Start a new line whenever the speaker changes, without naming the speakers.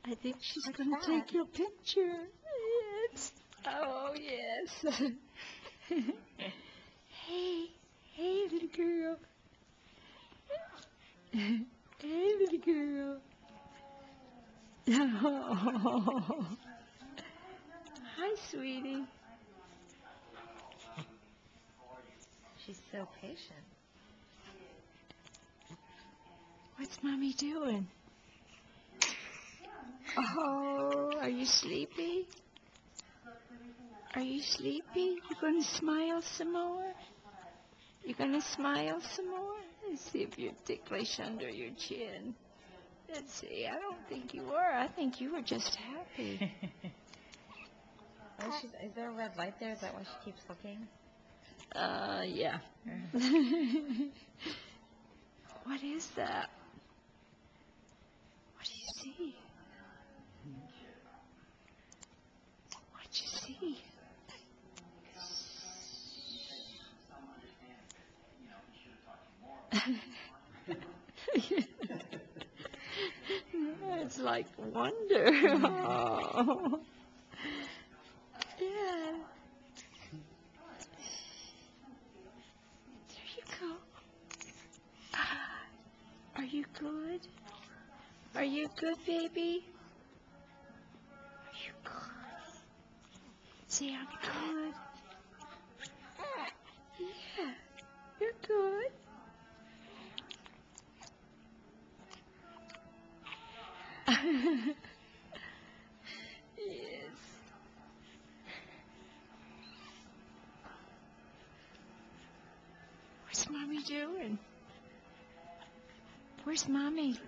I think she's
What's
going to
that?
take your picture. Yes. Oh, yes. Hey, hey, little girl. Hey, little girl. Oh. Hi, sweetie.
She's so patient.
What's Mommy doing? Oh, are you sleepy? Are you sleepy? You going to smile some more? You going to smile some more? Let's see if you're ticklish under your chin. Let's see. I don't think you were. I think you were just happy.
Is there a red light there? Is that why she keeps looking?
Yeah. What is that? What do you see? What'd you see? It's like wonder. Oh. Yeah. There you go. Are you good? Are you good, baby? Are you good? Say I'm good. Yeah, you're good. Yes. What's Mommy doing? Where's Mommy?